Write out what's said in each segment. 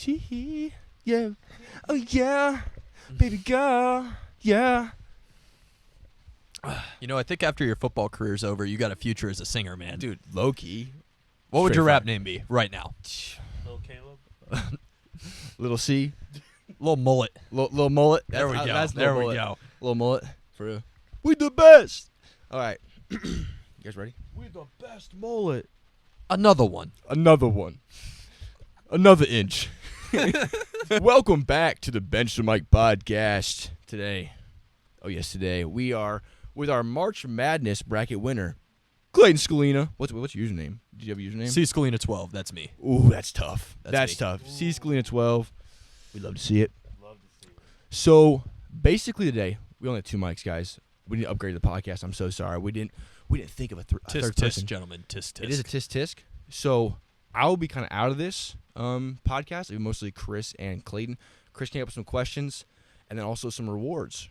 Tee, yeah. Oh, yeah. Baby girl. Yeah. You know, I think after your football career's over, you got a future as a singer, man. Dude, low key. What would straight your rap fire. name be right now? Little Caleb. Little C. Little mullet. Little mullet. There we go. That's There little we mullet. go. Little mullet. For real. We the best. All right. You guys ready? We the best mullet. Another one. Another one. Another inch. Welcome back to the Bench to Mike podcast. Today, we are with our March Madness bracket winner, Clayton Skulina. What's your username? Did you have a username? C Skulina 12. That's me. Ooh, that's tough. That's me. tough. C Skulina 12. We'd love to see it. Love to see it. So basically today, we only have two mics, guys. We didn't upgrade the podcast. I'm so sorry. We didn't think of a Tisk third tisk, person. gentlemen. Tisk tisk. It is a tisk tisk. So I will be kind of out of this podcast. It'll be mostly Chris and Clayton. Chris came up with some questions and then also some rewards.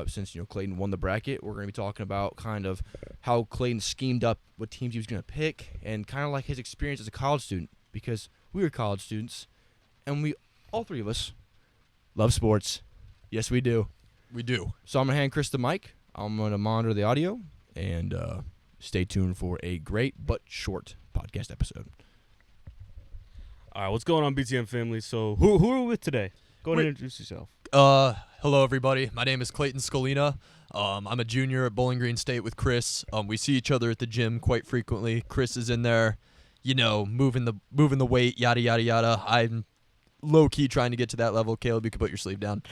Since Clayton won the bracket, we're going to be talking about kind of how Clayton schemed up what teams he was going to pick and kind of like his experience as a college student, because we were college students and we all three of us love sports. Yes, we do. We do. So I'm going to hand Chris the mic. I'm going to monitor the audio and stay tuned for a great but short podcast episode. All right, what's going on, BTM family? So, who are we with today? Go ahead and introduce yourself. Hello, everybody. My name is Clayton Skulina. I'm a junior at Bowling Green State with Chris. We see each other at the gym quite frequently. Chris is in there, moving the weight, yada, yada, yada. I'm low-key trying to get to that level. Caleb, you can put your sleeve down.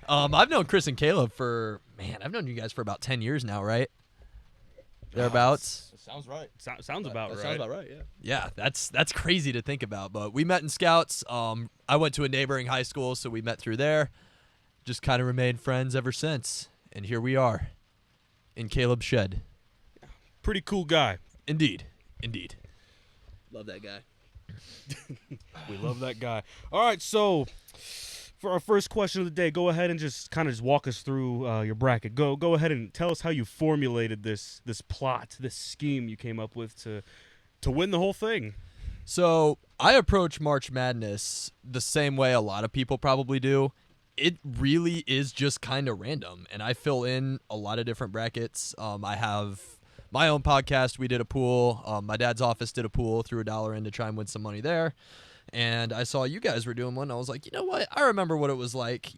I've known Chris and Caleb I've known you guys for about 10 years now, right? Thereabouts. That sounds right. Sounds about right. Sounds about right, yeah. Yeah, that's crazy to think about. But we met in Scouts. I went to a neighboring high school, so we met through there. Just kind of remained friends ever since. And here we are in Caleb's shed. Pretty cool guy. Indeed. Love that guy. We love that guy. All right, so for our first question of the day, go ahead and just walk us through your bracket. Go ahead and tell us how you formulated this plot, this scheme you came up with to win the whole thing. So I approach March Madness the same way a lot of people probably do. It really is just kind of random, and I fill in a lot of different brackets. I have my own podcast. We did a pool. My dad's office did a pool, threw $1 in to try and win some money there. And I saw you guys were doing one. I was like, you know what? I remember what it was like,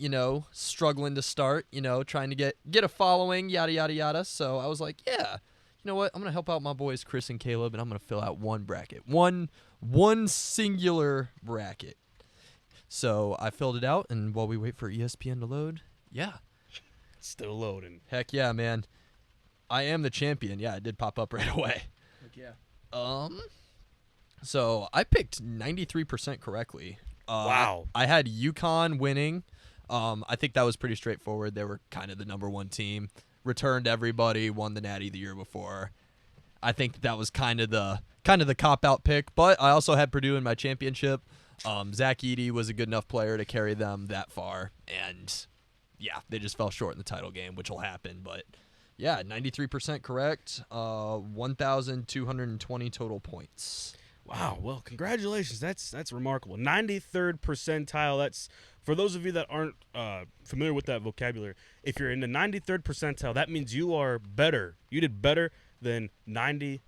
struggling to start, trying to get a following, yada, yada, yada. So I was like, yeah, you know what? I'm going to help out my boys, Chris and Caleb, and I'm going to fill out one bracket. One singular bracket. So I filled it out, and while we wait for ESPN to load, yeah. Still loading. Heck yeah, man. I am the champion. Yeah, it did pop up right away. Heck yeah. So I picked 93% correctly. Wow. I had UConn winning. I think that was pretty straightforward. They were kind of the number one team. Returned everybody, won the Natty the year before. I think that was kind of the cop-out pick, but I also had Purdue in my championship. Zach Edey was a good enough player to carry them that far, and yeah, they just fell short in the title game, which will happen, but yeah, 93% correct, 1,220 total points. Wow. Well, congratulations. That's remarkable. 93rd percentile. That's for those of you that aren't familiar with that vocabulary. If you're in the 93rd percentile, that means you are better. You did better than the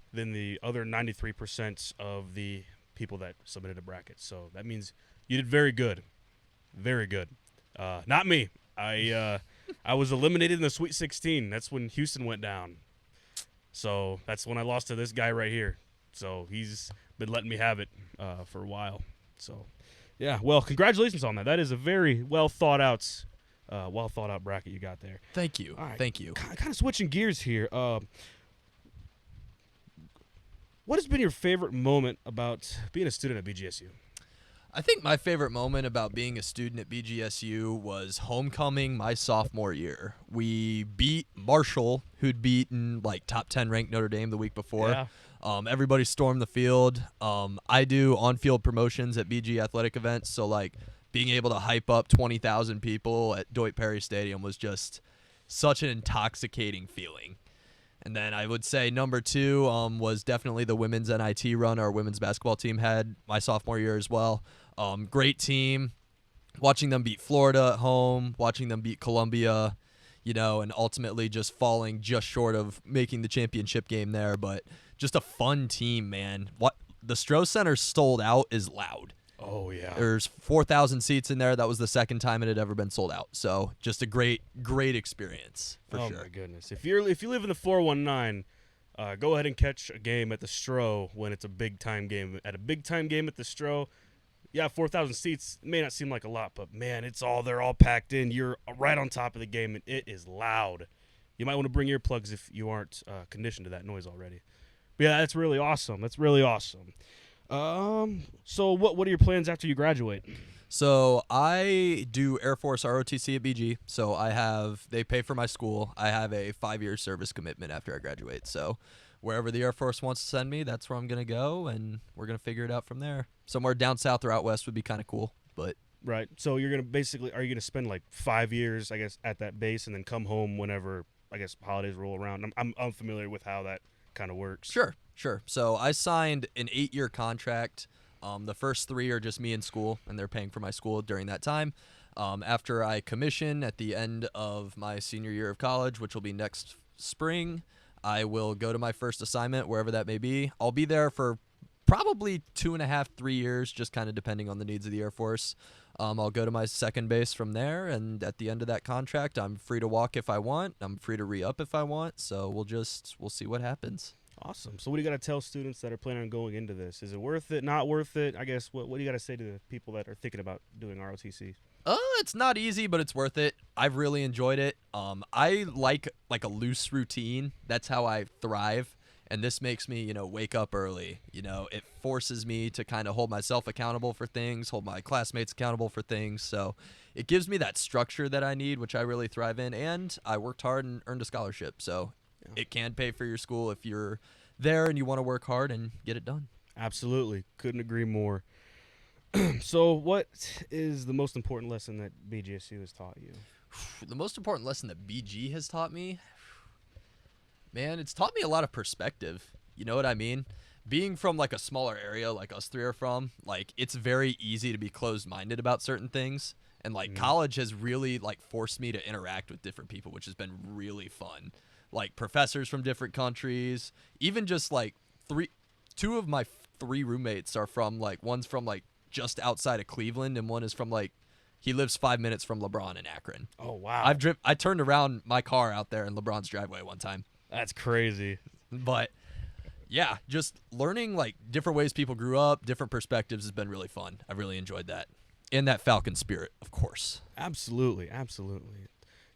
other 93% of the people that submitted a bracket. So that means you did very good. Very good. Not me. I was eliminated in the Sweet 16. That's when Houston went down. So that's when I lost to this guy right here. So he's been letting me have it for a while. So, yeah. Well, congratulations on that. That is a very well thought out bracket you got there. Thank you. All right. Thank you. Kind of switching gears here. What has been your favorite moment about being a student at BGSU? I think my favorite moment about being a student at BGSU was homecoming my sophomore year. We beat Marshall, who'd beaten top 10 ranked Notre Dame the week before. Yeah. Everybody stormed the field. I do on-field promotions at BG athletic events, so being able to hype up 20,000 people at Deutsch Perry Stadium was just such an intoxicating feeling. And then I would say number 2 was definitely the women's NIT run our women's basketball team had my sophomore year as well. Great team. Watching them beat Florida at home, watching them beat Columbia, and ultimately just falling just short of making the championship game there. But just a fun team, man. What the Stroh Center sold out is loud. Oh, yeah. There's 4,000 seats in there. That was the second time it had ever been sold out. So just a great experience for sure. Oh, my goodness. If you live in the 419, go ahead and catch a game at the Stroh when it's a big-time game. At a big-time game at the Stroh, 4,000 seats may not seem like a lot, but, man, they're all packed in. You're right on top of the game, and it is loud. You might want to bring earplugs if you aren't conditioned to that noise already. But, yeah, that's really awesome. That's really awesome. So what are your plans after you graduate? So I do Air Force ROTC at BG. So they pay for my school. I have a 5-year service commitment after I graduate. So wherever the Air Force wants to send me, that's where I'm going to go, and we're going to figure it out from there. Somewhere down south or out west would be kind of cool, but. Right. So are you going to spend like 5 years, I guess, at that base and then come home whenever, I guess, holidays roll around? I'm unfamiliar with how that kind of works. Sure. So I signed an 8-year contract. The first 3 are just me in school, and they're paying for my school during that time. After I commission at the end of my senior year of college, which will be next spring, I will go to my first assignment, wherever that may be. I'll be there for probably 2.5, 3 years, just kind of depending on the needs of the Air Force. I'll go to my second base from there, and at the end of that contract, I'm free to walk if I want. I'm free to re-up if I want, so we'll see what happens. Awesome. So what do you got to tell students that are planning on going into this? Is it worth it, not worth it? I guess, what do you got to say to the people that are thinking about doing ROTC? It's not easy, but it's worth it. I've really enjoyed it. I like a loose routine. That's how I thrive. And this makes me, wake up early. It forces me to kind of hold myself accountable for things, hold my classmates accountable for things. So it gives me that structure that I need, which I really thrive in. And I worked hard and earned a scholarship. So it can pay for your school if you're there and you want to work hard and get it done. Absolutely. Couldn't agree more. So what is the most important lesson that BGSU has taught you? The most important lesson that BG has taught me? Man, it's taught me a lot of perspective. You know what I mean? Being from like a smaller area like us 3 are from, like it's very easy to be closed-minded about certain things. And like college has really like forced me to interact with different people, which has been really fun. Like professors from different countries, even just like 2 of my 3 roommates are from like, one's from like just outside of Cleveland, and one is from like, he lives 5 minutes from LeBron in Akron. Oh, wow. I turned around my car out there in LeBron's driveway one time. That's crazy. But yeah, just learning like different ways people grew up, different perspectives has been really fun. I've really enjoyed that. And that Falcon spirit, of course. Absolutely.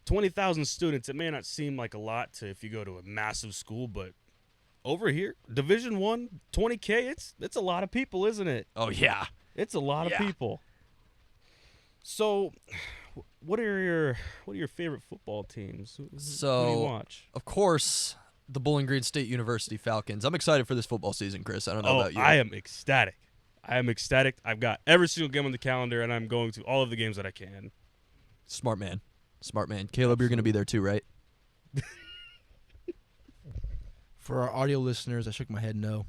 20,000 students, it may not seem like a lot if you go to a massive school, but over here, Division I, 20K, it's a lot of people, isn't it? Oh, yeah. It's a lot of people. So, what are your favorite football teams? Who do you watch? Of course, the Bowling Green State University Falcons. I'm excited for this football season, Chris. I don't know about you. I am ecstatic. I've got every single game on the calendar, and I'm going to all of the games that I can. Smart man. Caleb, you're going to be there too, right? For our audio listeners, I shook my head no.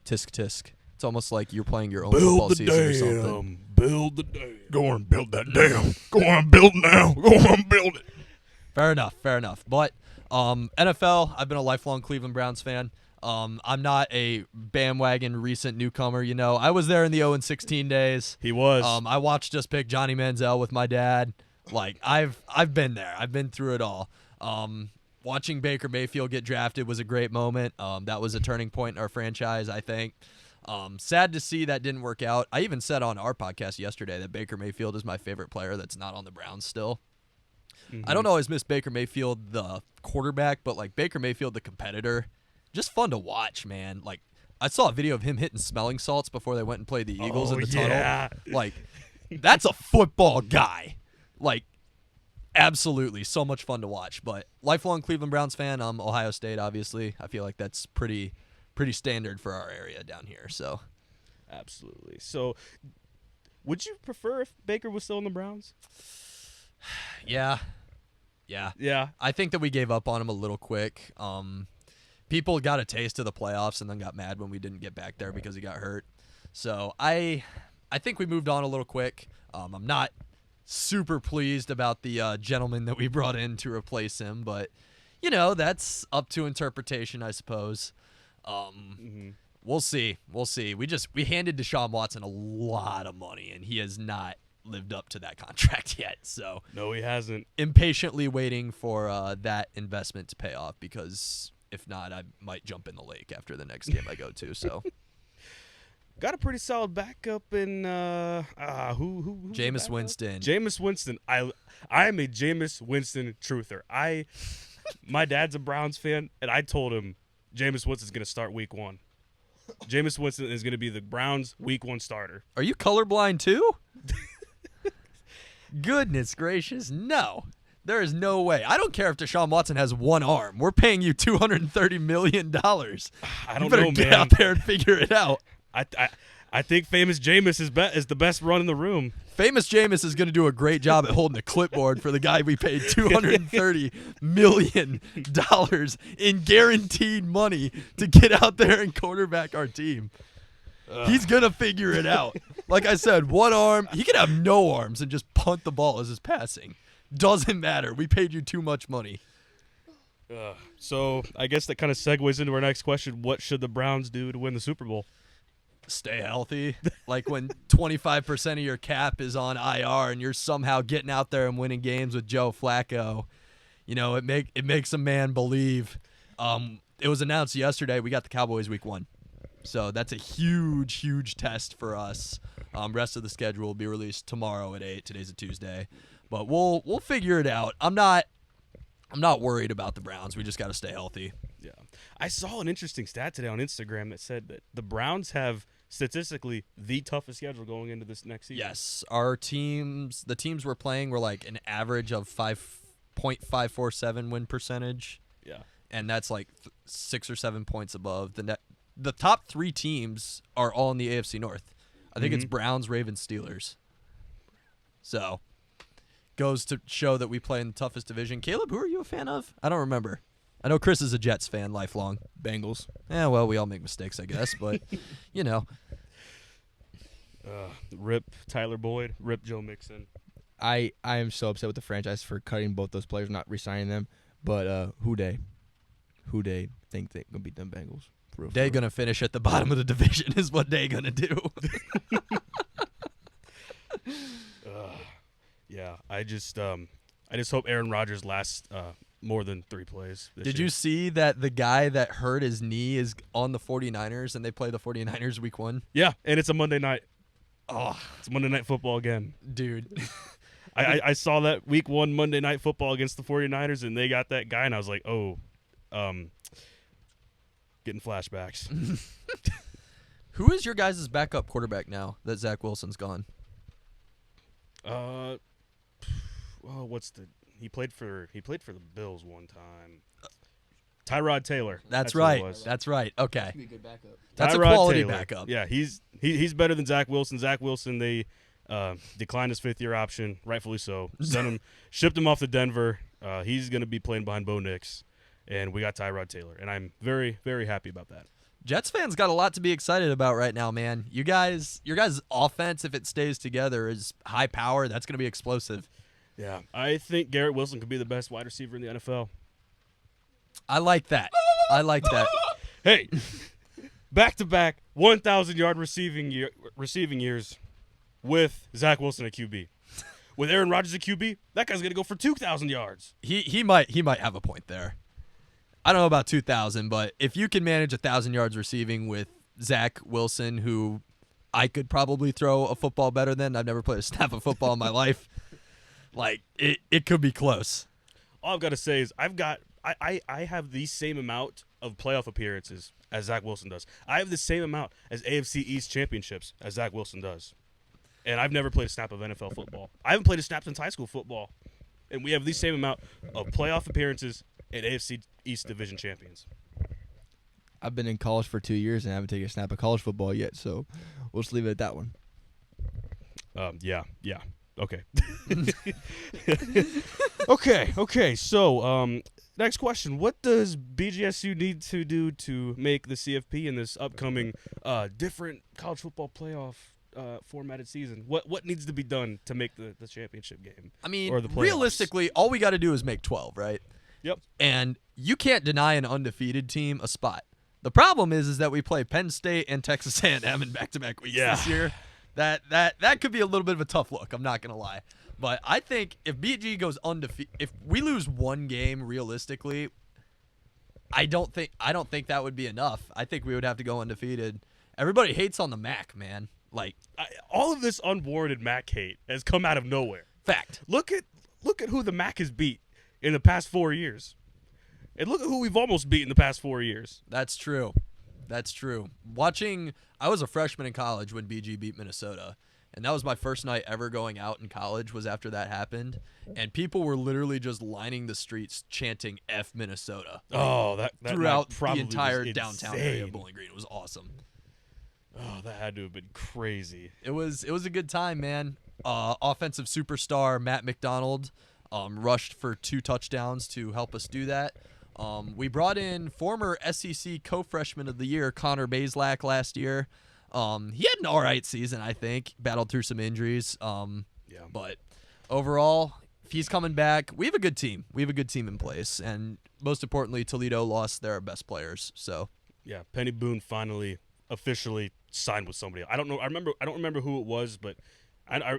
Tisk tisk. It's almost like you're playing your own football season or something. Build the dam. Go on, build that dam. Go on, build now. Go on, build it. Fair enough. But NFL, I've been a lifelong Cleveland Browns fan. I'm not a bandwagon recent newcomer. I was there in the 0-16 days. He was. I watched us pick Johnny Manziel with my dad. Like I've been there. I've been through it all. Watching Baker Mayfield get drafted was a great moment. That was a turning point in our franchise, I think. Sad to see that didn't work out. I even said on our podcast yesterday that Baker Mayfield is my favorite player that's not on the Browns still. I don't always miss Baker Mayfield, the quarterback, but like Baker Mayfield, the competitor, just fun to watch, man. Like I saw a video of him hitting smelling salts before they went and played the Eagles in the tunnel. Like that's a football guy. Like absolutely so much fun to watch. But lifelong Cleveland Browns fan. Ohio State, obviously. I feel like that's pretty standard for our area down here. So absolutely. So would you prefer if Baker was still in the Browns? Yeah. I think that we gave up on him a little quick. People got a taste of the playoffs and then got mad when we didn't get back there because he got hurt. So I think we moved on a little quick. I'm not super pleased about the gentleman that we brought in to replace him, but that's up to interpretation, I suppose. We'll see. We handed Deshaun Watson a lot of money, and he has not lived up to that contract yet. So no, he hasn't. Impatiently waiting for that investment to pay off, because if not, I might jump in the lake after the next game I go to. So got a pretty solid backup in who Jameis Winston. Jameis Winston. I am a Jameis Winston truther. My dad's a Browns fan, and I told him Jameis Winston's going to start week 1. Jameis Winston is going to be the Browns week 1 starter. Are you colorblind too? Goodness gracious, no. There is no way. I don't care if Deshaun Watson has one arm. We're paying you $230 million. I don't you better know, get man. out there and figure it out. I think famous Jameis is the best run in the room. Famous Jameis is going to do a great job at holding a clipboard for the guy we paid $230 million in guaranteed money to get out there and quarterback our team. He's going to figure it out. Like I said, one arm. He could have no arms and just punt the ball as his passing. Doesn't matter. We paid you too much money. So I guess that kind of segues into our next question. What should the Browns do to win the Super Bowl? Stay healthy. Like when 25% of your cap is on IR and you're somehow getting out there and winning games with Joe Flacco, it makes a man believe. It was announced yesterday we got the Cowboys week 1. So that's a huge, huge test for us. Rest of the schedule will be released tomorrow at 8. Today's a Tuesday. But we'll figure it out. I'm not worried about the Browns. We just got to stay healthy. Yeah. I saw an interesting stat today on Instagram that said that the Browns have statistically the toughest schedule going into this next season. Yes. The teams we're playing were like an average of 5.547 win percentage. Yeah. And that's like 6 or 7 points above the net. The top 3 teams are all in the AFC North. I think it's Browns, Ravens, Steelers. So, goes to show that we play in the toughest division. Caleb, who are you a fan of? I don't remember. I know Chris is a Jets fan, lifelong. Bengals. Yeah, well, we all make mistakes, I guess, but, Rip Tyler Boyd, rip Joe Mixon. I am so upset with the franchise for cutting both those players, not re-signing them. But who they think they're going to beat them Bengals? They going to finish at the bottom of the division is what they going to do. Yeah, I just hope Aaron Rodgers lasts more than 3 plays. Did you see that the guy that hurt his knee is on the 49ers and they play the 49ers week 1? Yeah, and it's a Monday night. Oh, it's Monday Night Football again. Dude. I saw that week 1 Monday Night Football against the 49ers, and they got that guy, and I was like, getting flashbacks. Who is your guys' backup quarterback now that Zach Wilson's gone? He played for the Bills one time. Tyrod Taylor. That's who it right. was. That's right. Okay. Be a good backup. That's Tyrod a quality Taylor. backup. Yeah, he's better than Zach Wilson. Zach Wilson, they declined his 5th-year option, rightfully so. Shipped him off to Denver. He's going to be playing behind Bo Nix, and we got Tyrod Taylor, and I'm very, very happy about that. Jets fans got a lot to be excited about right now, man. Your guys' offense, if it stays together, is high power. That's going to be explosive. Yeah, I think Garrett Wilson could be the best wide receiver in the NFL. I like that. Hey, back-to-back 1,000-yard receiving years with Zach Wilson at QB. With Aaron Rodgers at QB, that guy's going to go for 2,000 yards. He might have a point there. I don't know about 2,000, but if you can manage 1,000 yards receiving with Zach Wilson, who I could probably throw a football better than. I've never played a snap of football in my life. Like, it could be close. All I've got to say is I have the same amount of playoff appearances as Zach Wilson does. I have the same amount as AFC East championships as Zach Wilson does. And I've never played a snap of NFL football. I haven't played a snap since high school football. And we have the same amount of playoff appearances and AFC East division champions. I've been in college for 2 years and I haven't taken a snap of college football yet, so we'll just leave it at that one. Yeah. Okay. Okay. So, next question: what does BGSU need to do to make the CFP in this upcoming different college football playoff formatted season? What needs to be done to make the championship game? I mean, or the playoffs? realistically, all we got to do is make 12, right? Yep. And you can't deny an undefeated team a spot. The problem is that we play Penn State and Texas A&M in back-to-back weeks this year. That could be a little bit of a tough look. I'm not gonna lie, but I think if BG goes undefeated, if we lose one game realistically, I don't think that would be enough. I think we would have to go undefeated. Everybody hates on the MAC, man. Like all of this unwarranted MAC hate has come out of nowhere. Fact. Look at who the MAC has beat in the past 4 years, and look at who we've almost beat in the past 4 years. That's true. I was a freshman in college when BG beat Minnesota, and that was my first night ever going out in college was after that happened, and people were literally just lining the streets chanting F Minnesota. That throughout probably the entire was downtown insane. area of Bowling Green. It was awesome. Oh, that had to have been crazy. It was a good time, man. Offensive superstar Matt McDonald rushed for 2 touchdowns to help us do that. We brought in former SEC co-freshman of the year, Connor Bazelak, last year. He had an all right season, I think. Battled through some injuries. But overall, if he's coming back, we have a good team. We have a good team in place. And most importantly, Toledo lost their best players. So Yeah, Penny Boone finally officially signed with somebody. I don't remember who it was, but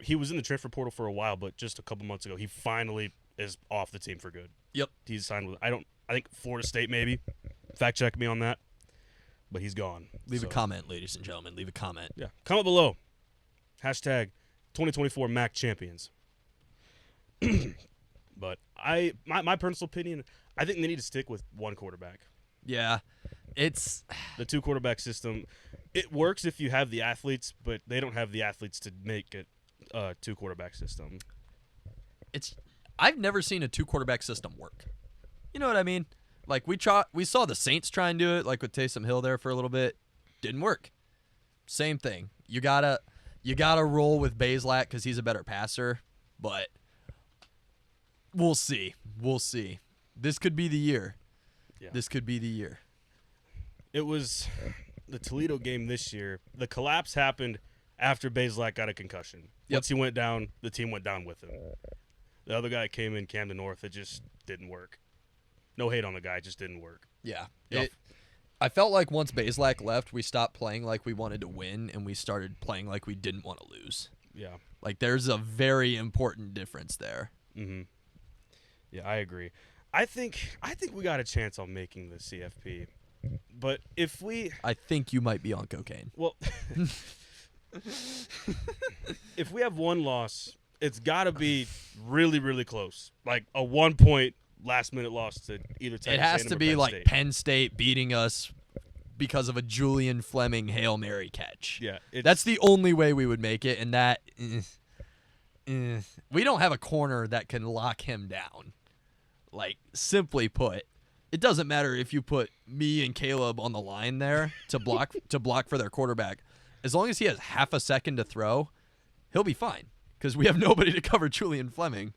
he was in the transfer portal for a while, but just a couple months ago, he finally is off the team for good. Yep. He's signed with I think Florida State maybe. Fact check me on that. But he's gone. Leave a comment, ladies and gentlemen. Leave a comment. Yeah. Comment below. Hashtag 2024 MAC champions. But my personal opinion, I think they need to stick with one quarterback. Yeah. It's the 2 quarterback system. It works if you have the athletes, but they don't have the athletes to make it a 2 quarterback system. I've never seen a 2 quarterback system work. You know what I mean? Like we saw the Saints try and do it, like with Taysom Hill there for a little bit. Didn't work. Same thing. You gotta roll with Bazelak because he's a better passer, but we'll see. This could be the year. Yeah. This could be the year. It was the Toledo game this year. The collapse happened after Bazelak got a concussion. Yep. Once he went down, the team went down with him. The other guy came in, Camden North. It just didn't work. No hate on the guy, it just didn't work. Yeah. Yep. I felt like once Bazelak left, we stopped playing like we wanted to win, and we started playing like we didn't want to lose. Yeah. Like there's a very important difference there. Mm-hmm. Yeah, I agree. I think we got a chance on making the CFP. But if we... I think you might be on cocaine. Well, if we have one loss, it's got to be really, really close. Like a 1-point last-minute loss to either Texas It has A&M to or be Penn like State. Penn State beating us because of a Julian Fleming Hail Mary catch. Yeah. That's the only way we would make it, and that... we don't have a corner that can lock him down. Like, simply put, it doesn't matter if you put me and Caleb on the line there to block for their quarterback. As long as he has half a second to throw, he'll be fine because we have nobody to cover Julian Fleming.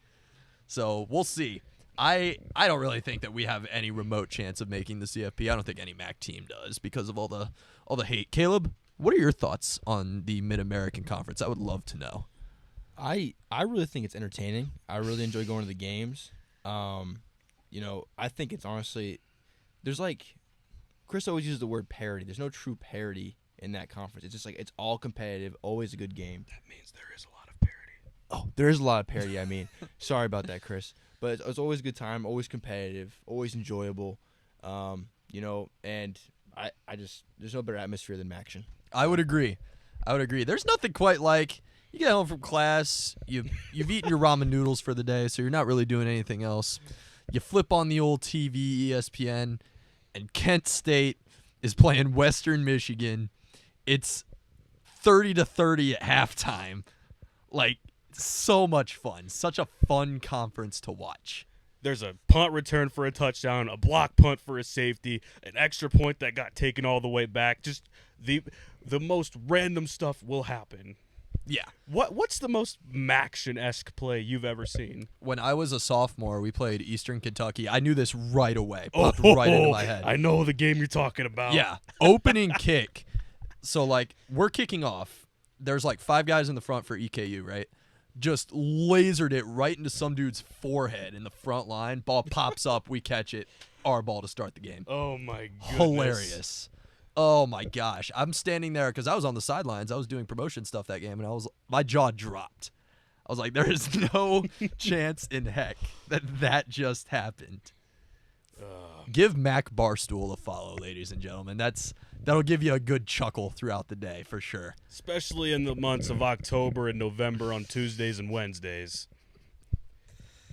So we'll see. I don't really think that we have any remote chance of making the CFP. I don't think any MAC team does because of all the hate. Caleb, what are your thoughts on the Mid-American Conference? I would love to know. I really think it's entertaining. I really enjoy going to the games. I think it's honestly, there's like, Chris always uses the word parity. There's no true parity in that conference. It's just like, it's all competitive, always a good game. That means there is a lot of parity. Oh, there is a lot of parity, I mean. Sorry about that, Chris. But it's always a good time, always competitive, always enjoyable. And I just, there's no better atmosphere than Maction. I would agree. There's nothing quite like you get home from class, you've eaten your ramen noodles for the day, so you're not really doing anything else. You flip on the old TV, ESPN, and Kent State is playing Western Michigan. It's 30-30 at halftime. Like, so much fun. Such a fun conference to watch. There's a punt return for a touchdown, a block punt for a safety, an extra point that got taken all the way back. Just the most random stuff will happen. Yeah. What's the most Maction-esque play you've ever seen? When I was a sophomore, we played Eastern Kentucky. I knew this right away. Popped right into my head. I know the game you're talking about. Yeah. Opening kick. So, like, we're kicking off. There's, like, 5 guys in the front for EKU, right? Just lasered it right into some dude's forehead in the front line. Ball pops up. We catch it. Our ball to start the game. Oh, my goodness. Hilarious. Oh, my gosh. I'm standing there because I was on the sidelines. I was doing promotion stuff that game, and my jaw dropped. I was like, there is no chance in heck that just happened. Give Mac Barstool a follow, ladies and gentlemen. That'll give you a good chuckle throughout the day for sure. Especially in the months of October and November on Tuesdays and Wednesdays.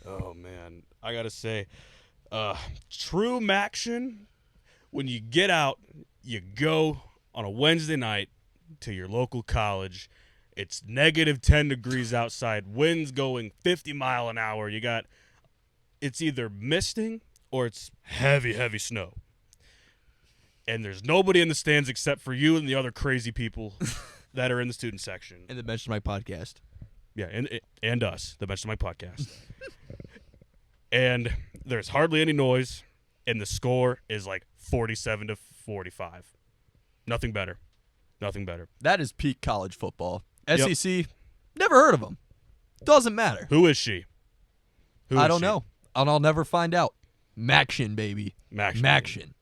Oh, man. I got to say, true Maction, when you get out, you go on a Wednesday night to your local college. It's negative 10 degrees outside. Winds going 50 mile an hour. It's either misting or it's heavy, heavy snow. And there's nobody in the stands except for you and the other crazy people that are in the student section. And the Bench to Mike podcast. Yeah, and us, the Bench to Mike podcast. And there's hardly any noise, and the score is like 47-45. Nothing better. Nothing better. That is peak college football. Yep. SEC, never heard of them. Doesn't matter. Who is she? I don't know. And I'll never find out. Maction, baby. Maction.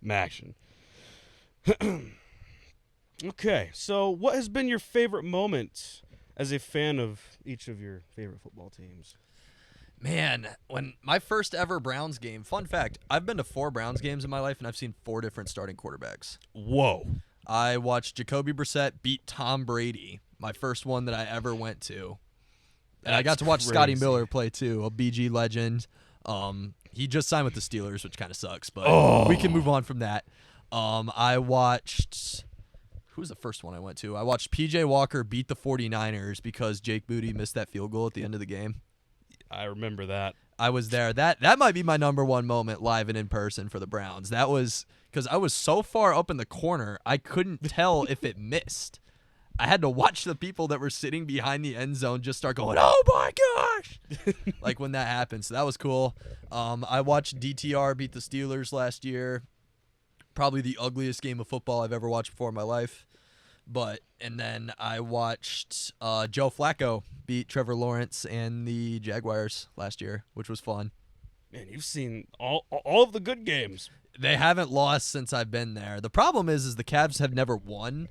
Okay, so what has been your favorite moment as a fan of each of your favorite football teams? Man, when my first ever Browns game, fun fact, I've been to 4 Browns games in my life, and I've seen 4 different starting quarterbacks. Whoa. I watched Jacoby Brissett beat Tom Brady, my first one that I ever went to. And I got to watch Scotty Miller play, too, a BG legend. He just signed with the Steelers, which kind of sucks, but we can move on from that. I watched – who was the first one I went to? I watched P.J. Walker beat the 49ers because Jake Booty missed that field goal at the end of the game. I remember that. I was there. That might be my number one moment live and in person for the Browns. That was because I was so far up in the corner, I couldn't tell if it missed. I had to watch the people that were sitting behind the end zone just start going, oh, my gosh, like when that happened. So that was cool. I watched DTR beat the Steelers last year. Probably the ugliest game of football I've ever watched before in my life. And then I watched Joe Flacco beat Trevor Lawrence and the Jaguars last year, which was fun. Man, you've seen all of the good games. They haven't lost since I've been there. The problem is the Cavs have never won,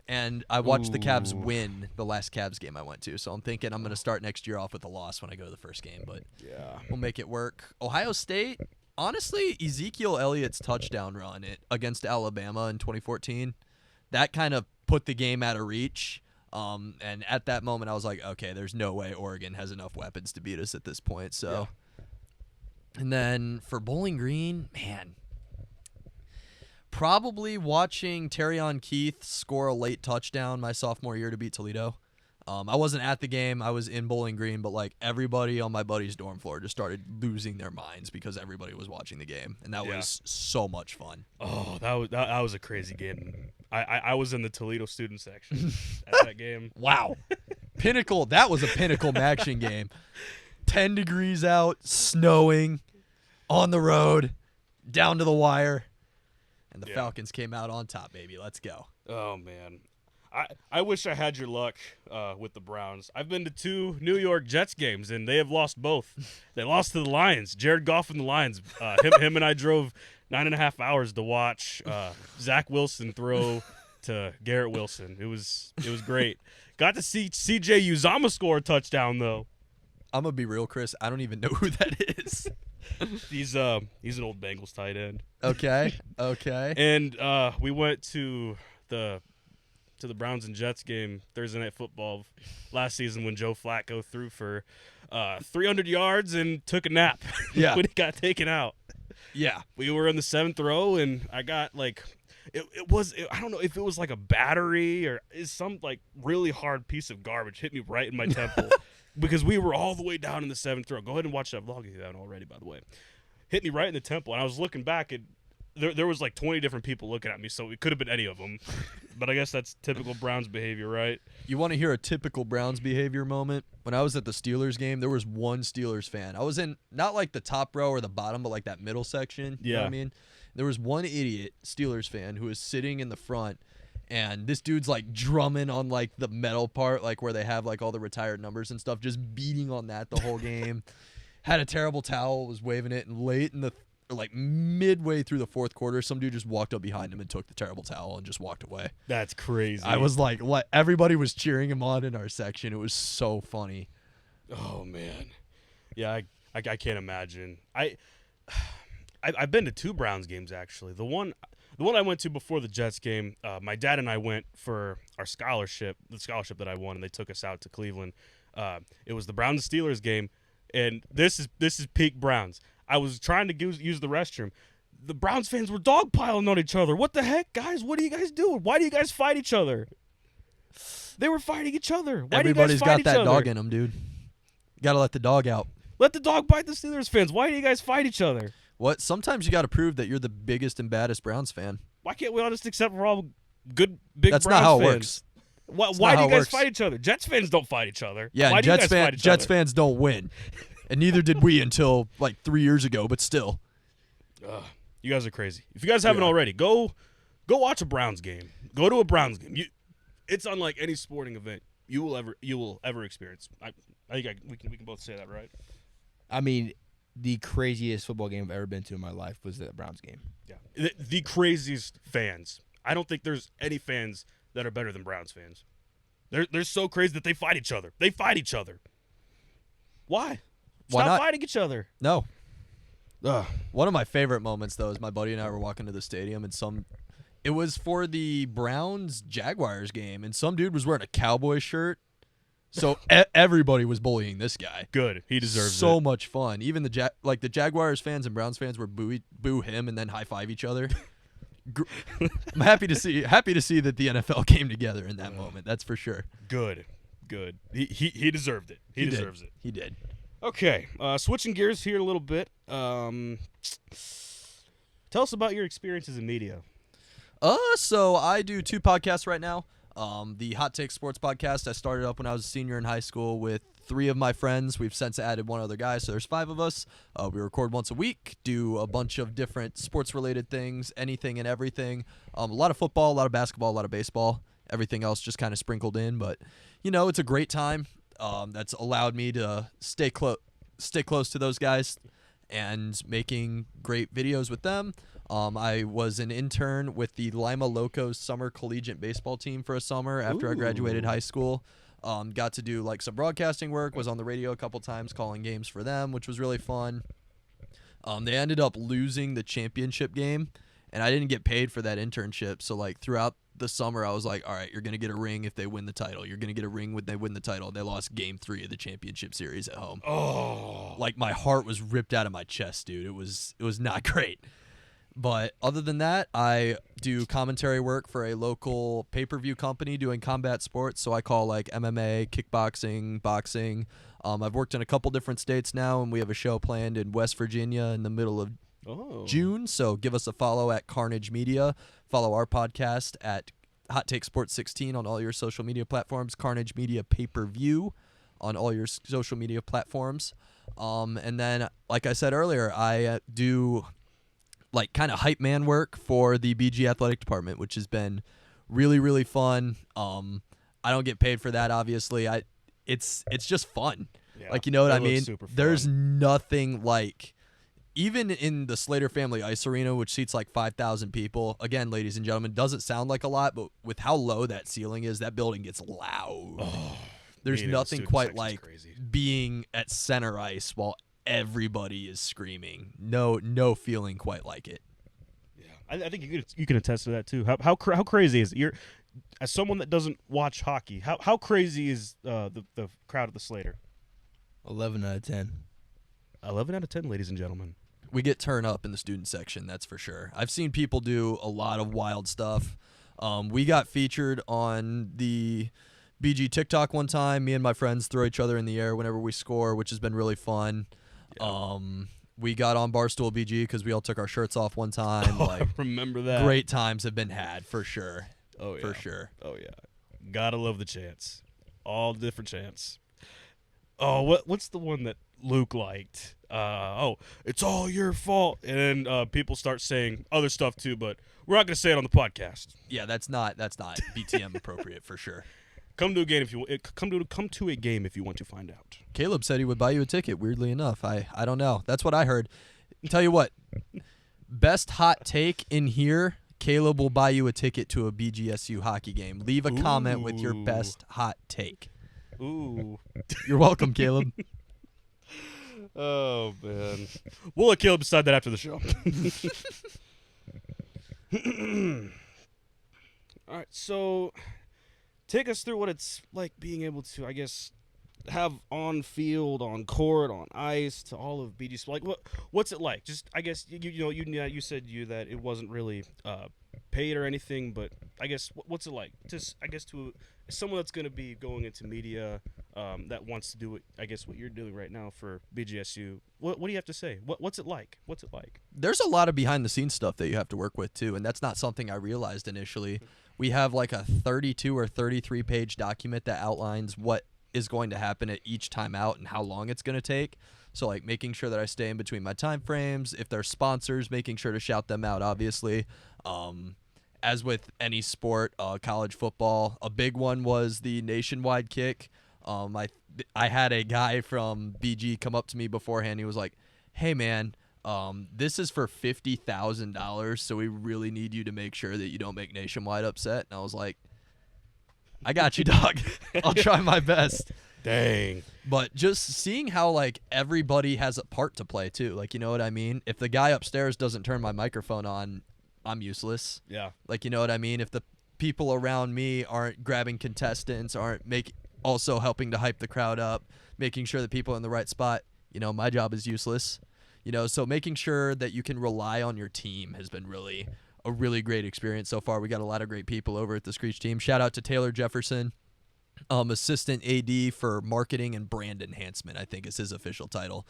and I watched the Cavs win the last Cavs game I went to. So I'm thinking I'm going to start next year off with a loss when I go to the first game, but yeah, we'll make it work. Ohio State, honestly, Ezekiel Elliott's touchdown run against Alabama in 2014, that kind of put the game out of reach. And at that moment, I was like, okay, there's no way Oregon has enough weapons to beat us at this point. So, And then for Bowling Green, man, probably watching Terrion Keith score a late touchdown my sophomore year to beat Toledo. I wasn't at the game. I was in Bowling Green, but like everybody on my buddy's dorm floor just started losing their minds because everybody was watching the game, and that was so much fun. Oh, that was a crazy game. I was in the Toledo student section at that game. Wow. Pinnacle. That was a Pinnacle Maction game. 10 degrees out, snowing, on the road, down to the wire, and the Falcons came out on top, baby. Let's go. Oh, man. I wish I had your luck with the Browns. I've been to 2 New York Jets games, and they have lost both. They lost to the Lions. Jared Goff and the Lions. Him and I drove 9.5 hours to watch Zach Wilson throw to Garrett Wilson. It was great. Got to see C.J. Uzomah score a touchdown, though. I'm going to be real, Chris. I don't even know who that is. He's an old Bengals tight end. Okay. And we went to the Browns and Jets game Thursday Night Football last season when Joe Flacco threw for 300 yards and took a nap. Yeah. When he got taken out. Yeah. We were in the 7th row, and I got like I don't know if it was like a battery or is some like really hard piece of garbage hit me right in my temple because we were all the way down in the 7th row. Go ahead and watch that vlog if you haven't already, by the way. Hit me right in the temple, and I was looking back, and there was like 20 different people looking at me, so it could have been any of them. But I guess that's typical Browns behavior, right? You want to hear a typical Browns behavior moment? When I was at the Steelers game, there was one Steelers fan. I was in not like the top row or the bottom, but like that middle section. You know what I mean? There was one idiot Steelers fan who was sitting in the front, and this dude's like drumming on like the metal part, like where they have like all the retired numbers and stuff, just beating on that the whole game. Had a terrible towel, was waving it, and late in the like midway through the fourth quarter, some dude just walked up behind him and took the terrible towel and just walked away. That's crazy. I was like, everybody was cheering him on in our section. It was so funny. Oh man, yeah, I can't imagine. I've been to 2 Browns games actually. The one I went to before the Jets game, my dad and I went for our scholarship, the scholarship that I won, and they took us out to Cleveland. It was the Browns Steelers game, and this is peak Browns. I was trying to use the restroom. The Browns fans were dogpiling on each other. What the heck, guys? What are you guys doing? Why do you guys fight each other? They were fighting each other. Why Everybody's do you guys fight got that each other? dog in them, dude. Got to let the dog out. Let the dog bite the Steelers fans. Why do you guys fight each other? What? Sometimes you got to prove that you're the biggest and baddest Browns fan. Why can't we all just accept we're all good big That's Browns not how it fans? works. Why not do how you it guys works. fight each other? Jets fans don't fight each other. Yeah, Why and do you Jets guys fight each Jets other? fans don't win, and neither did we until like 3 years ago. But still, You guys are crazy. If you guys haven't Yeah. already, go watch a Browns game. Go to a Browns game. It's unlike any sporting event you will ever experience. I think we can both say that, right? I mean, the craziest football game I've ever been to in my life was the Browns game. Yeah, the craziest fans. I don't think there's any fans that are better than Browns fans. They're so crazy that they fight each other. They fight each other. Why? Why Stop not? fighting each other. no. One of my favorite moments though is my buddy and I were walking to the stadium, and it was for the Browns Jaguars game, and some dude was wearing a Cowboy shirt. So everybody was bullying this guy. Good. He deserves so it. much fun. Even the Jaguars fans and Browns fans were boo him and then high five each other. I'm happy to see that the NFL came together in that moment. That's for sure. Good. He deserved it. He deserves it. He did. Okay. Switching gears here a little bit. Tell us about your experiences in media. So I do 2 podcasts right now. The Hot Take Sports podcast I started up when I was a senior in high school with 3 of my friends. We've since added 1 other guy, so there's 5 of us. We record once a week, do a bunch of different sports-related things, anything and everything. A lot of football, a lot of basketball, a lot of baseball. Everything else just kind of sprinkled in, but it's a great time. That's allowed me to stay close to those guys and making great videos with them. I was an intern with the Lima Locos summer collegiate baseball team for a summer after I graduated high school. Got to do like some broadcasting work, was on the radio a couple times calling games for them, which was really fun. They ended up losing the championship game, and I didn't get paid for that internship. So like throughout the summer, I was like, all right, you're going to get a ring if they win the title. You're going to get a ring when they win the title. They lost game 3 of the championship series at home. Oh. Like my heart was ripped out of my chest, dude. It was not great. But other than that, I do commentary work for a local pay-per-view company doing combat sports. So I call like MMA, kickboxing, boxing. I've worked in a couple different states now, and we have a show planned in West Virginia in the middle of June. So give us a follow at Carnage Media. Follow our podcast at Hot Take Sports 16 on all your social media platforms. Carnage Media Pay-Per-View on all your social media platforms. And then, like I said earlier, I do like kind of hype man work for the BG athletic department, which has been really, really fun. I don't get paid for that, obviously. It's just fun. Yeah, like, you know what I mean? super fun. There's nothing like, even in the Slater Family Ice Arena, which seats like 5,000 people, again, ladies and gentlemen, doesn't sound like a lot, but with how low that ceiling is, that building gets loud. There's being in the nothing student quite section's like crazy. being at center ice while everybody is screaming. No feeling quite like it. Yeah, I think you can attest to that too. How crazy is it? You're, as someone that doesn't watch hockey, how crazy is the crowd at the Slater? 11 out of 10. 11 out of 10, ladies and gentlemen. We get turned up in the student section, that's for sure. I've seen people do a lot of wild stuff. We got featured on the BG TikTok one time. Me and my friends throw each other in the air whenever we score, which has been really fun. Yeah. We got on Barstool BG because we all took our shirts off one time. Oh, Like, I remember that. great times have been had for sure. Oh yeah. For sure. Oh yeah. Gotta love the chants. All different chants. Oh, what's the one that Luke liked? It's all your fault. And then people start saying other stuff too, but we're not gonna say it on the podcast. Yeah, that's not BTM appropriate for sure. Come to a game if you come to a game if you want to find out. Caleb said he would buy you a ticket. Weirdly enough, I don't know. That's what I heard. Tell you what, best hot take in here. Caleb will buy you a ticket to a BGSU hockey game. Leave a comment with your best hot take. Ooh. You're welcome, Caleb. Oh man. We'll let Caleb decide that after the show. All right, so take us through what it's like being able to, I guess, have on field, on court, on ice, to all of BGSU. Like, what's it like? Just, I guess, you said that it wasn't really paid or anything, but I guess what's it like? Just, I guess, to someone that's going to be going into media that wants to do it, I guess what you're doing right now for BGSU. What do you have to say? What's it like? What's it like? There's a lot of behind the scenes stuff that you have to work with too, and that's not something I realized initially. We have like a 32 or 33 page document that outlines what is going to happen at each time out and how long it's going to take. So like making sure that I stay in between my time frames. If there's sponsors, making sure to shout them out, obviously. As with any sport, college football, a big one was the nationwide kick. I had a guy from BG come up to me beforehand. He was like, "Hey man, this is for $50,000, so we really need you to make sure that you don't make Nationwide upset." And I was like, "I got you, dog. I'll try my best." Dang. But just seeing how like everybody has a part to play too, like, you know what I mean? If the guy upstairs doesn't turn my microphone on, I'm useless. Yeah. Like, you know what I mean? If the people around me aren't grabbing contestants, aren't also helping to hype the crowd up, making sure that people are in the right spot, you know, my job is useless. You know, so making sure that you can rely on your team has been a really great experience so far. We got a lot of great people over at the Screech team. Shout out to Taylor Jefferson, assistant AD for marketing and brand enhancement, I think is his official title.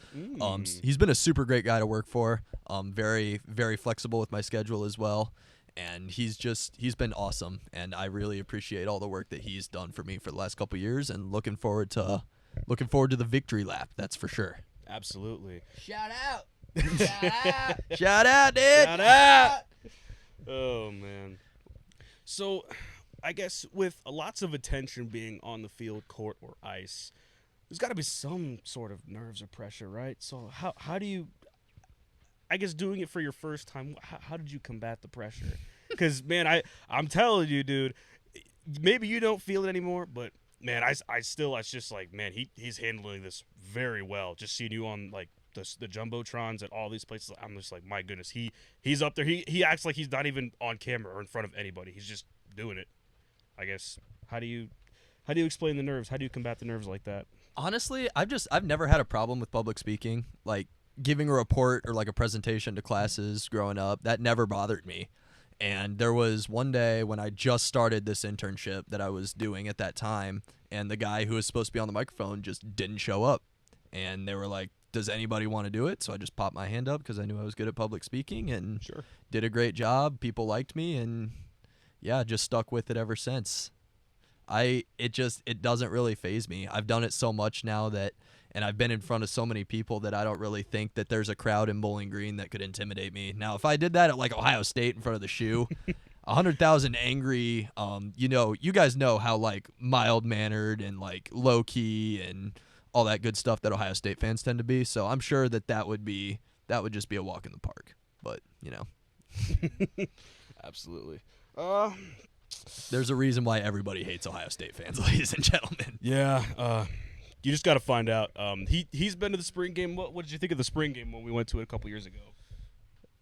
He's been a super great guy to work for. Very, very flexible with my schedule as well. And he's been awesome. And I really appreciate all the work that he's done for me for the last couple of years, and looking forward to the victory lap. That's for sure. Absolutely. Shout out. Shout out. Shout out, dude. Shout out. Oh man. So, I guess with lots of attention being on the field, court, or ice, there's got to be some sort of nerves or pressure, right? So how do you, I guess, doing it for your first time, how did you combat the pressure? Because, man, I'm telling you, dude, maybe you don't feel it anymore, but, man, it's just like, man, he's handling this very well. Just seeing you on, like, the Jumbotrons at all these places, I'm just like, my goodness, he's up there. He acts like he's not even on camera or in front of anybody. He's just doing it. I guess, how do you explain the nerves? How do you combat the nerves like that? Honestly, I've never had a problem with public speaking. Like, giving a report or like a presentation to classes growing up, that never bothered me. And there was one day when I just started this internship that I was doing at that time, and the guy who was supposed to be on the microphone just didn't show up. And they were like, "Does anybody want to do it?" So I just popped my hand up because I knew I was good at public speaking, and did a great job. People liked me, and yeah, just stuck with it ever since. It doesn't really faze me. I've done it so much now and I've been in front of so many people that I don't really think that there's a crowd in Bowling Green that could intimidate me. Now, if I did that at like Ohio State in front of the shoe, 100,000 angry, you guys know how like mild-mannered and like low-key and all that good stuff that Ohio State fans tend to be. So I'm sure that would just be a walk in the park. But, you know. Absolutely. There's a reason why everybody hates Ohio State fans, ladies and gentlemen. Yeah. You just got to find out. He's been to the spring game. What did you think of the spring game when we went to it a couple years ago?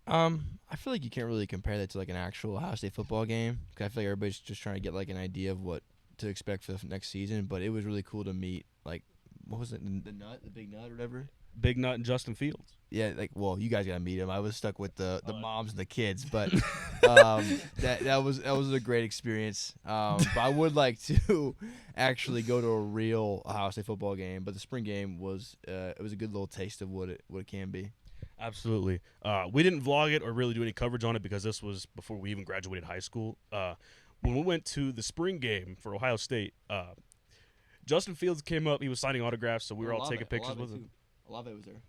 I feel like you can't really compare that to like an actual Ohio State football game, 'cause I feel like everybody's just trying to get like an idea of what to expect for the next season. But it was really cool to meet, like, what was it, the big nut or whatever. Big Nut and Justin Fields. Yeah, like, well, you guys gotta meet him. I was stuck with the moms and the kids, but that was a great experience. But I would like to actually go to a real Ohio State football game. But the spring game was it was a good little taste of what it can be. Absolutely. We didn't vlog it or really do any coverage on it because this was before we even graduated high school. When we went to the spring game for Ohio State, Justin Fields came up. He was signing autographs, so we were all taking pictures with him. Olave was there.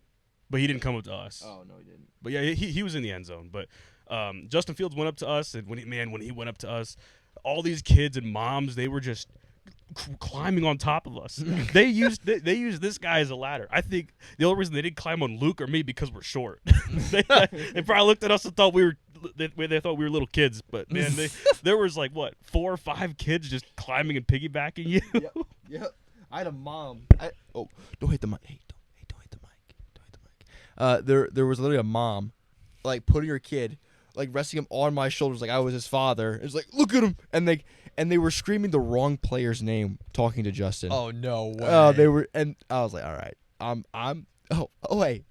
But he didn't come up to us. Oh, no, he didn't. But yeah, he was in the end zone. But Justin Fields went up to us, and when he went up to us, all these kids and moms, they were just climbing on top of us. they used this guy as a ladder. I think the only reason they didn't climb on Luke or me because we're short. they probably looked at us and thought they thought we were little kids. But man, there was like 4 or 5 kids just climbing and piggybacking you. Yep. I had a mom. Don't hit the mic. Hey, don't hit the mic. Don't hit the mic. There was literally a mom, like putting her kid, like resting him on my shoulders, like I was his father. It was like, look at him, and they were screaming the wrong player's name, talking to Justin. Oh no way. They were, and I was like, all right, hey,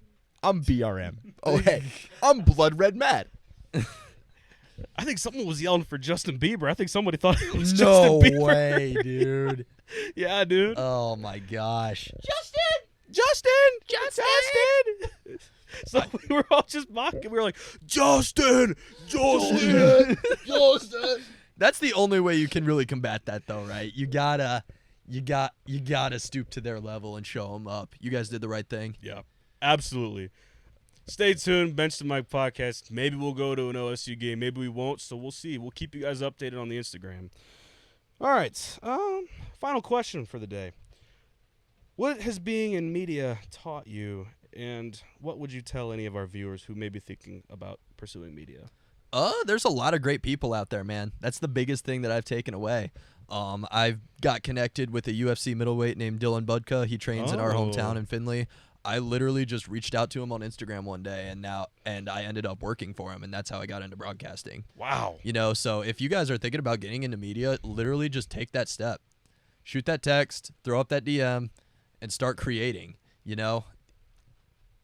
I'm BRM. Oh hey, I'm Blood Red Matt. I think someone was yelling for Justin Bieber. I think somebody thought it was No Justin Bieber. way, dude. Yeah, dude. Oh my gosh. Justin. So we were all just mocking. We were like, Justin. That's the only way you can really combat that, though, right? You gotta stoop to their level and show them up. You guys did the right thing. Yeah, absolutely. Stay tuned, Bench to Mike podcast. Maybe we'll go to an OSU game. Maybe we won't. So we'll see. We'll keep you guys updated on the Instagram. All right. Final question for the day. What has being in media taught you, and what would you tell any of our viewers who may be thinking about pursuing media? There's a lot of great people out there, man. That's the biggest thing that I've taken away. I've got connected with a UFC middleweight named Dylan Budka. He trains in our hometown in Findlay. I literally just reached out to him on Instagram one day, and I ended up working for him, and that's how I got into broadcasting. Wow. So if you guys are thinking about getting into media, literally just take that step. Shoot that text, throw up that DM, and start creating.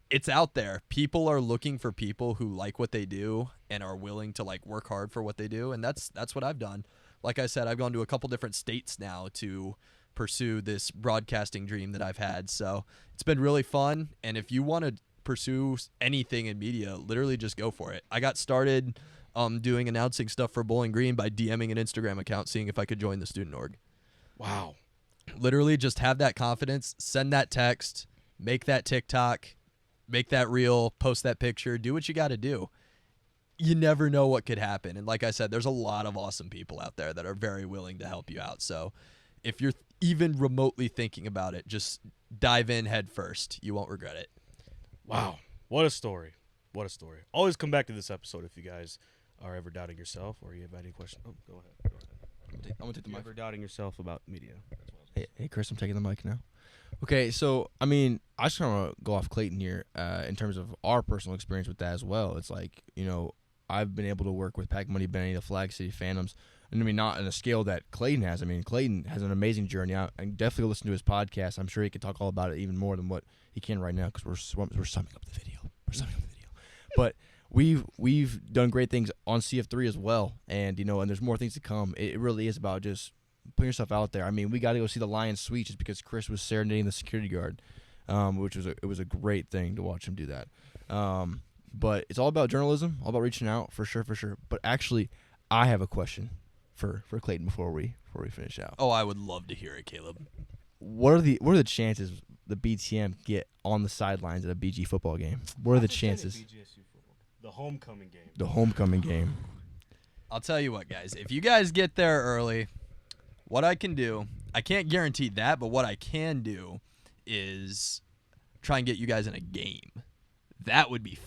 It's out there. People are looking for people who like what they do and are willing to work hard for what they do, and that's what I've done. Like I said, I've gone to a couple different states now to pursue this broadcasting dream that I've had. So it's been really fun, and if you want to pursue anything in media, literally just go for it. I got started doing announcing stuff for Bowling Green by DMing an Instagram account, seeing if I could join the student org. Wow. Literally just have that confidence, send that text, make that TikTok, make that reel, post that picture, do what you got to do. You never know what could happen. And like I said, there's a lot of awesome people out there that are very willing to help you out. So if you're even remotely thinking about it, just dive in head first. You won't regret it. Wow. What a story. What a story. Always come back to this episode if you guys are ever doubting yourself or you have any questions. Oh, go ahead. I'm gonna take the You mic. ever doubting yourself about media? Hey, Chris, I'm taking the mic now. Okay, so, I mean, I just want to go off Clayton here in terms of our personal experience with that as well. It's like, I've been able to work with Pack Money Benny, the Flag City Phantoms, and I mean, not on a scale that Clayton has. I mean, Clayton has an amazing journey. I definitely listen to his podcast. I'm sure he could talk all about it even more than what he can right now because we're summing up the video. But we've done great things on CF3 as well, and, and there's more things to come. It really is about just putting yourself out there. I mean, we got to go see the Lions Suite just because Chris was serenading the security guard, which was a great thing to watch him do that. But it's all about journalism, all about reaching out for sure. But actually, I have a question for Clayton before we finish out. Oh, I would love to hear it, Caleb. What are the chances the BTM get on the sidelines at a BG football game? What are the chances? BGSU football. The homecoming game. The homecoming game. I'll tell you what, guys. If you guys get there early, what I can do, I can't guarantee that, but what I can do is try and get you guys in a game. That would be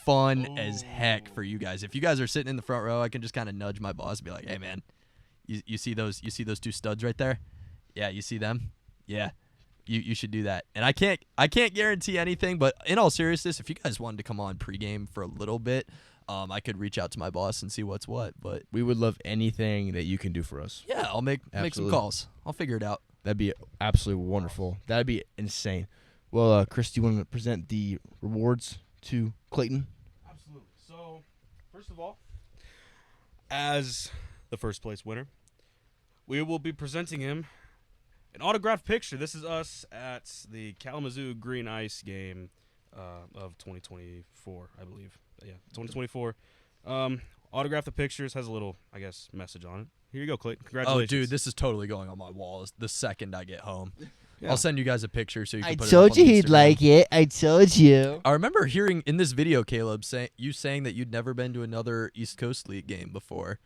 fun as heck for you guys. If you guys are sitting in the front row, I can just kind of nudge my boss and be like, "Hey, man, you see those 2 studs right there? Yeah, you see them? Yeah, you should do that." And I can't guarantee anything, but in all seriousness, if you guys wanted to come on pregame for a little bit, I could reach out to my boss and see what's what. But We would love anything that you can do for us. yeah, I'll make some Absolutely. calls. I'll figure it out. That'd be absolutely wonderful. That'd be insane. Well, Chris, do you want to present the rewards to Clayton? Absolutely. So, first of all, as the first place winner, we will be presenting him an autographed picture. This is us at the Kalamazoo Green Ice game of 2024, I believe. Yeah, 2024. Autograph the pictures, has a little, I guess, message on it. Here you go, Clayton. Congratulations. Oh, dude, this is totally going on my wall the second I get home. Yeah. I'll send you guys a picture so you can I put told it up you on he'd Instagram. like it. I told you. I remember hearing in this video, Caleb, saying that you'd never been to another East Coast League game before.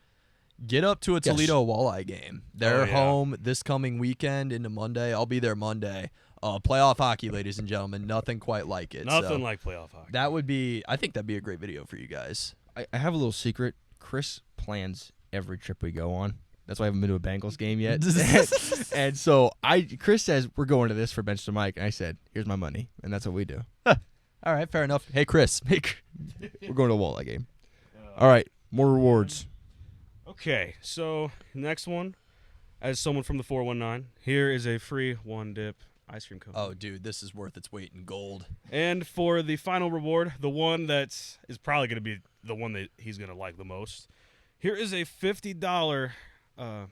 Get up to a Toledo Walleye game. They're yeah. home this coming weekend into Monday. I'll be there Monday. Playoff hockey, ladies and gentlemen. Nothing quite like it. Nothing like playoff hockey. I think that'd be a great video for you guys. I have a little secret. Chris plans every trip we go on. That's why I haven't been to a Bengals game yet. And so Chris says, we're going to this for Bench to Mike. And I said, here's my money. And that's what we do. All right, fair enough. Hey, Chris. We're going to a Walleye game. All right, more rewards. Okay, so next one, as someone from the 419, here is a free one dip ice cream cone. Oh, dude, this is worth its weight in gold. And for the final reward, the one that is probably going to be the one that he's going to like the most, here is a $50 what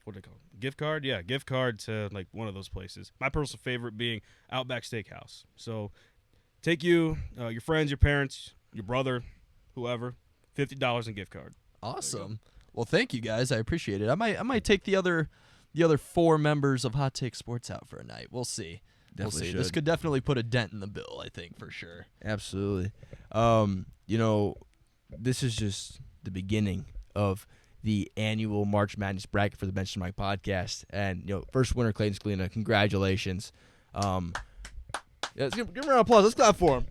do they call it? Gift card? Yeah, gift card to like one of those places. My personal favorite being Outback Steakhouse. So take you, your friends, your parents, your brother, whoever, $50 in gift card. Awesome. Well, thank you guys. I appreciate it. I might take the other 4 members of Hot Take Sports out for a night. We'll see. Definitely This should. could definitely put a dent in the bill, I think, for sure. Absolutely. This is just the beginning of the annual March Madness bracket for the Bench to Mike podcast. And, first winner, Clayton Skulina. Congratulations. Let's give him a round of applause. Let's clap for him.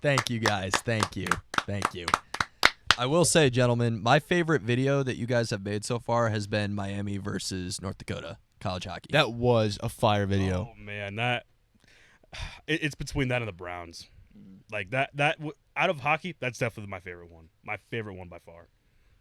Thank you, guys. Thank you. I will say, gentlemen, my favorite video that you guys have made so far has been Miami versus North Dakota college hockey. That was a fire video. Oh, man, it's between that and the Browns. Like, out of hockey, that's definitely my favorite one. My favorite one by far.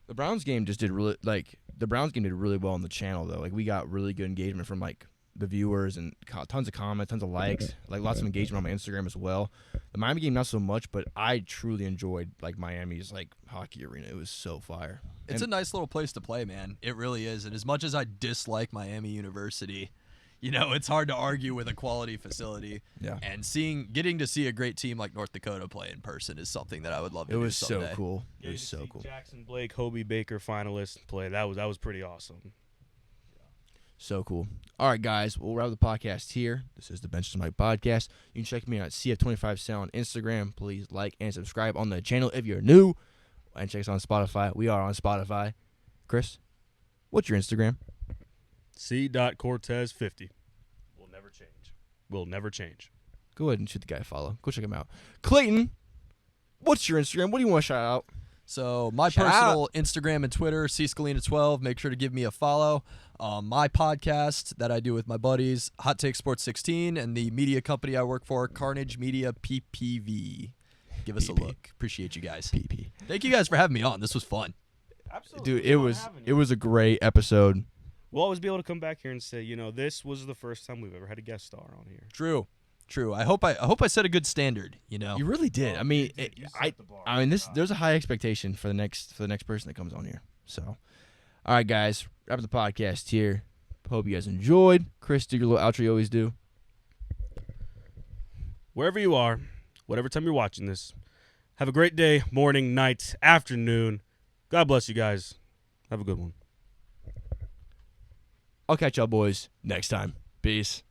The Browns game just did really really well on the channel though. Like we got really good engagement from like the viewers and tons of comments, tons of likes, like lots of engagement on my Instagram as well. The Miami game not so much, but I truly enjoyed like Miami's like hockey arena. It was so fire. It's a nice little place to play, man. It really is. And as much as I dislike Miami University, it's hard to argue with a quality facility. Yeah. And getting to see a great team like North Dakota play in person is something that I would love to do It was someday. so cool. It Getting was to so see cool. Jackson Blake, Hobie Baker finalist play. That was pretty awesome. So cool. All right, guys, we'll wrap the podcast here. This is the Bench to Mike podcast. You can check me out at CF25Cell on Instagram. Please like and subscribe on the channel if you're new. And check us on Spotify. We are on Spotify. Chris, what's your Instagram? C.Cortez50. Will never change. Go ahead and shoot the guy a follow. Go check him out. Clayton, what's your Instagram? What do you want to shout out? So my Shout personal Instagram and Twitter, cscalina12. Make sure to give me a follow. My podcast that I do with my buddies, Hot Take Sports 16, and the media company I work for, Carnage Media PPV. Give us a look. Appreciate you guys. PP. Thank you guys for having me on. This was fun. Absolutely. Dude, it was a great episode. We'll always be able to come back here and say, this was the first time we've ever had a guest star on here. True. I hope I set a good standard. You really did. I mean, there's a high expectation for the next person that comes on here. So, all right, guys, wrap up the podcast here. Hope you guys enjoyed. Chris, do your little outro you always do. Wherever you are, whatever time you're watching this, have a great day, morning, night, afternoon. God bless you guys. Have a good one. I'll catch y'all boys next time. Peace.